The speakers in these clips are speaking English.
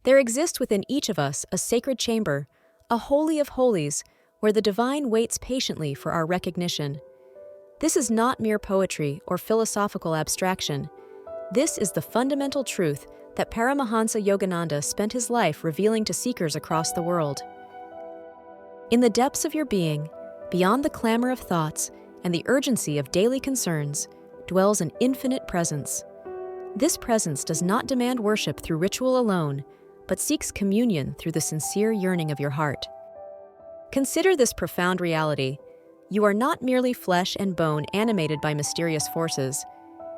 There exists within each of us a sacred chamber, a holy of holies, where the divine waits patiently for our recognition. This is not mere poetry or philosophical abstraction. This is the fundamental truth that Paramahansa Yogananda spent his life revealing to seekers across the world. In the depths of your being, beyond the clamor of thoughts and the urgency of daily concerns, dwells an infinite presence. This presence does not demand worship through ritual alone, but seeks communion through the sincere yearning of your heart. Consider this profound reality. You are not merely flesh and bone animated by mysterious forces.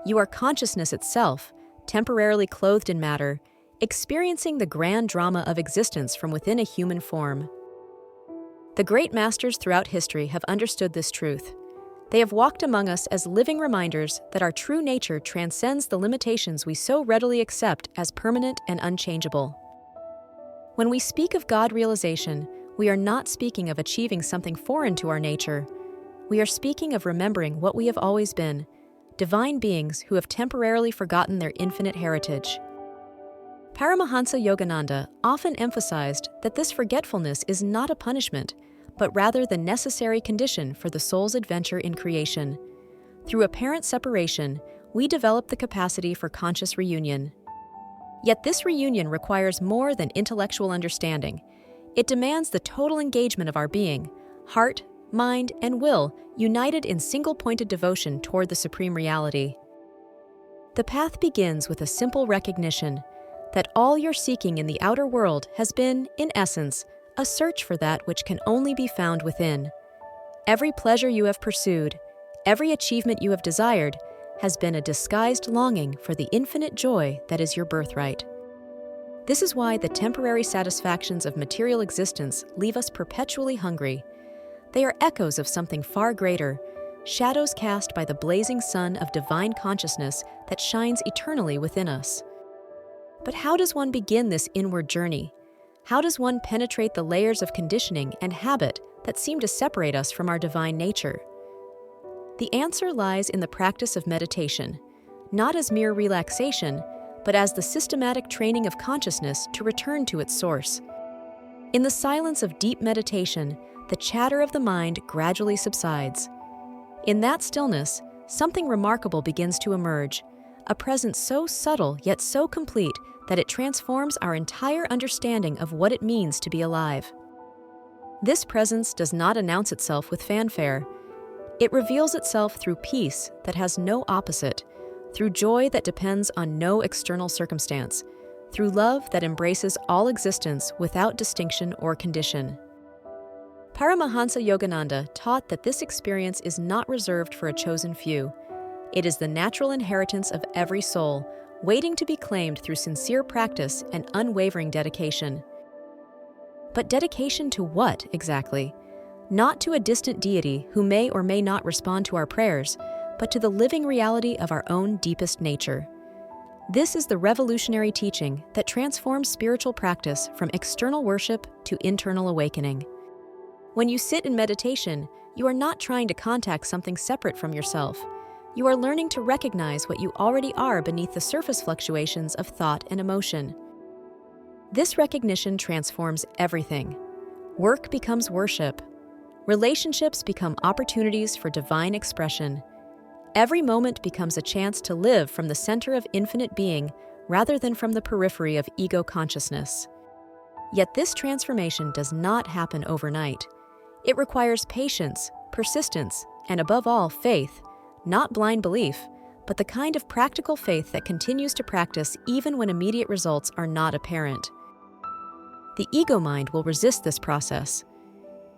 You are consciousness itself, temporarily clothed in matter, experiencing the grand drama of existence from within a human form. The great masters throughout history have understood this truth. They have walked among us as living reminders that our true nature transcends the limitations we so readily accept as permanent and unchangeable. When we speak of God realization, we are not speaking of achieving something foreign to our nature. We are speaking of remembering what we have always been, divine beings who have temporarily forgotten their infinite heritage. Paramahansa Yogananda often emphasized that this forgetfulness is not a punishment, but rather the necessary condition for the soul's adventure in creation. Through apparent separation, we develop the capacity for conscious reunion. Yet this reunion requires more than intellectual understanding. It demands the total engagement of our being, heart, mind, and will, united in single-pointed devotion toward the supreme reality. The path begins with a simple recognition that all you're seeking in the outer world has been, in essence, a search for that which can only be found within. Every pleasure you have pursued, every achievement you have desired, has been a disguised longing for the infinite joy that is your birthright. This is why the temporary satisfactions of material existence leave us perpetually hungry. They are echoes of something far greater, shadows cast by the blazing sun of divine consciousness that shines eternally within us. But how does one begin this inward journey? How does one penetrate the layers of conditioning and habit that seem to separate us from our divine nature? The answer lies in the practice of meditation, not as mere relaxation, but as the systematic training of consciousness to return to its source. In the silence of deep meditation, the chatter of the mind gradually subsides. In that stillness, something remarkable begins to emerge, a presence so subtle yet so complete that it transforms our entire understanding of what it means to be alive. This presence does not announce itself with fanfare. It reveals itself through peace that has no opposite, through joy that depends on no external circumstance, through love that embraces all existence without distinction or condition. Paramahansa Yogananda taught that this experience is not reserved for a chosen few. It is the natural inheritance of every soul, waiting to be claimed through sincere practice and unwavering dedication. But dedication to what, exactly? Not to a distant deity who may or may not respond to our prayers, but to the living reality of our own deepest nature. This is the revolutionary teaching that transforms spiritual practice from external worship to internal awakening. When you sit in meditation, you are not trying to contact something separate from yourself. You are learning to recognize what you already are beneath the surface fluctuations of thought and emotion. This recognition transforms everything. Work becomes worship. Relationships become opportunities for divine expression. Every moment becomes a chance to live from the center of infinite being rather than from the periphery of ego consciousness. Yet this transformation does not happen overnight. It requires patience, persistence, and above all, faith. Not blind belief, but the kind of practical faith that continues to practice even when immediate results are not apparent. The ego mind will resist this process.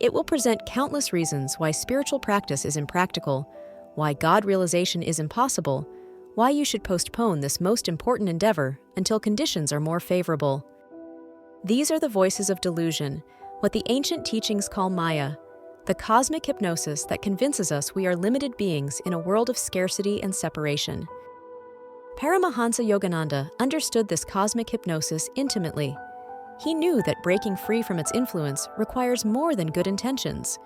It will present countless reasons why spiritual practice is impractical, why God realization is impossible, why you should postpone this most important endeavor until conditions are more favorable. These are the voices of delusion, what the ancient teachings call Maya, the cosmic hypnosis that convinces us we are limited beings in a world of scarcity and separation. Paramahansa Yogananda understood this cosmic hypnosis intimately. He knew that breaking free from its influence requires more than good intentions.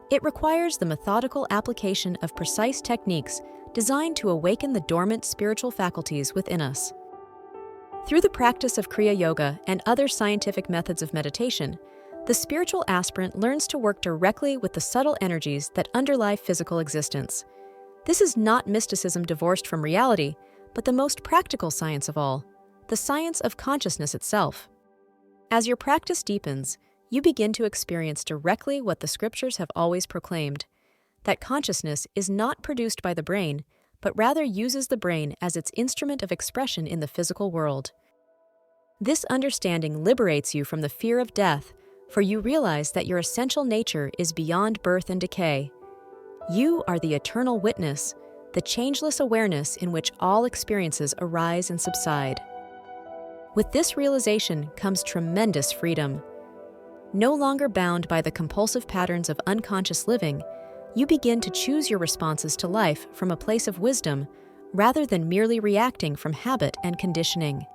It requires the methodical application of precise techniques designed to awaken the dormant spiritual faculties within us. Through the practice of Kriya Yoga and other scientific methods of meditation, the spiritual aspirant learns to work directly with the subtle energies that underlie physical existence. This is not mysticism divorced from reality, but the most practical science of all, the science of consciousness itself. As your practice deepens, you begin to experience directly what the scriptures have always proclaimed, that consciousness is not produced by the brain, but rather uses the brain as its instrument of expression in the physical world. This understanding liberates you from the fear of death, for you realize that your essential nature is beyond birth and decay. You are the eternal witness, the changeless awareness in which all experiences arise and subside. With this realization comes tremendous freedom. No longer bound by the compulsive patterns of unconscious living, you begin to choose your responses to life from a place of wisdom rather than merely reacting from habit and conditioning.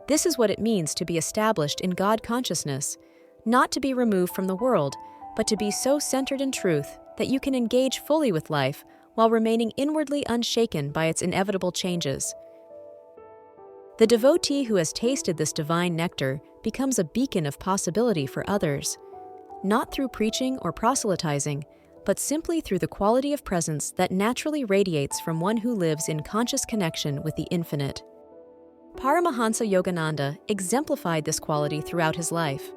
This is what it means to be established in God consciousness, not to be removed from the world, but to be so centered in truth that you can engage fully with life while remaining inwardly unshaken by its inevitable changes. The devotee who has tasted this divine nectar becomes a beacon of possibility for others, not through preaching or proselytizing, but simply through the quality of presence that naturally radiates from one who lives in conscious connection with the infinite. Paramahansa Yogananda exemplified this quality throughout his life.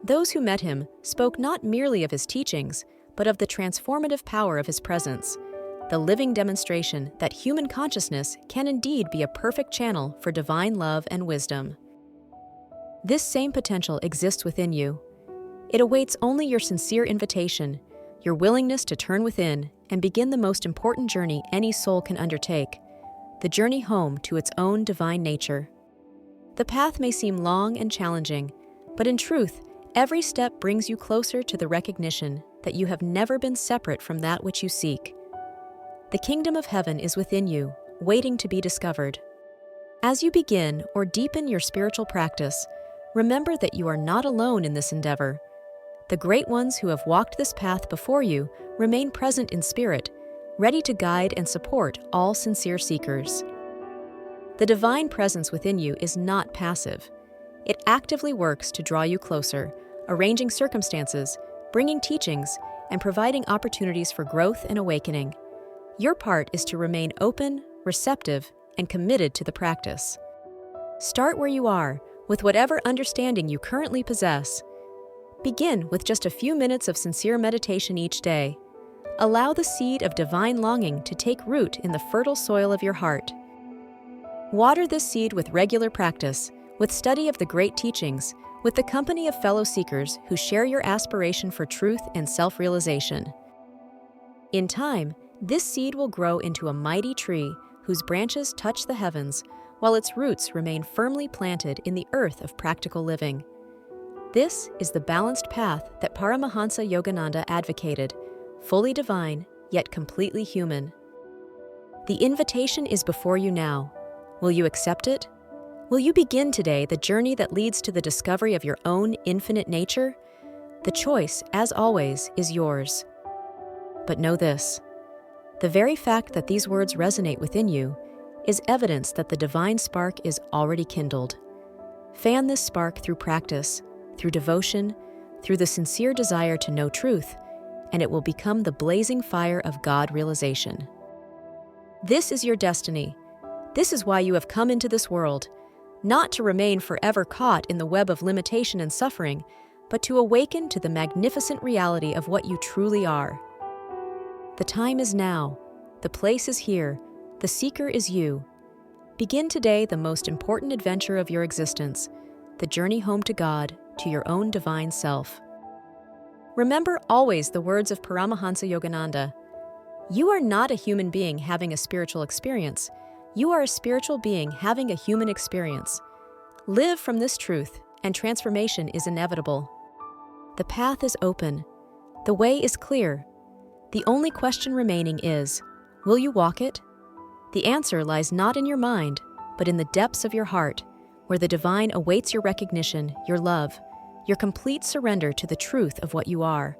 Those who met him spoke not merely of his teachings, but of the transformative power of his presence, the living demonstration that human consciousness can indeed be a perfect channel for divine love and wisdom. This same potential exists within you. It awaits only your sincere invitation, your willingness to turn within and begin the most important journey any soul can undertake, the journey home to its own divine nature. The path may seem long and challenging, but in truth, every step brings you closer to the recognition that you have never been separate from that which you seek. The kingdom of heaven is within you, waiting to be discovered. As you begin or deepen your spiritual practice, remember that you are not alone in this endeavor. The great ones who have walked this path before you remain present in spirit, ready to guide and support all sincere seekers. The divine presence within you is not passive. It actively works to draw you closer, arranging circumstances, bringing teachings, and providing opportunities for growth and awakening. Your part is to remain open, receptive, and committed to the practice. Start where you are, with whatever understanding you currently possess. Begin with just a few minutes of sincere meditation each day. Allow the seed of divine longing to take root in the fertile soil of your heart. Water this seed with regular practice, with study of the great teachings, with the company of fellow seekers who share your aspiration for truth and self-realization. In time, this seed will grow into a mighty tree whose branches touch the heavens, while its roots remain firmly planted in the earth of practical living. This is the balanced path that Paramahansa Yogananda advocated, fully divine, yet completely human. The invitation is before you now. Will you accept it? Will you begin today the journey that leads to the discovery of your own infinite nature? The choice, as always, is yours. But know this: the very fact that these words resonate within you is evidence that the divine spark is already kindled. Fan this spark through practice, through devotion, through the sincere desire to know truth, and it will become the blazing fire of God realization. This is your destiny. This is why you have come into this world, not to remain forever caught in the web of limitation and suffering, but to awaken to the magnificent reality of what you truly are. The time is now. The place is here. The seeker is you. Begin today the most important adventure of your existence, the journey home to God, to your own divine self. Remember always the words of Paramahansa Yogananda. You are not a human being having a spiritual experience. You are a spiritual being having a human experience. Live from this truth, and transformation is inevitable. The path is open. The way is clear. The only question remaining is, will you walk it? The answer lies not in your mind, but in the depths of your heart, where the divine awaits your recognition, your love, your complete surrender to the truth of what you are.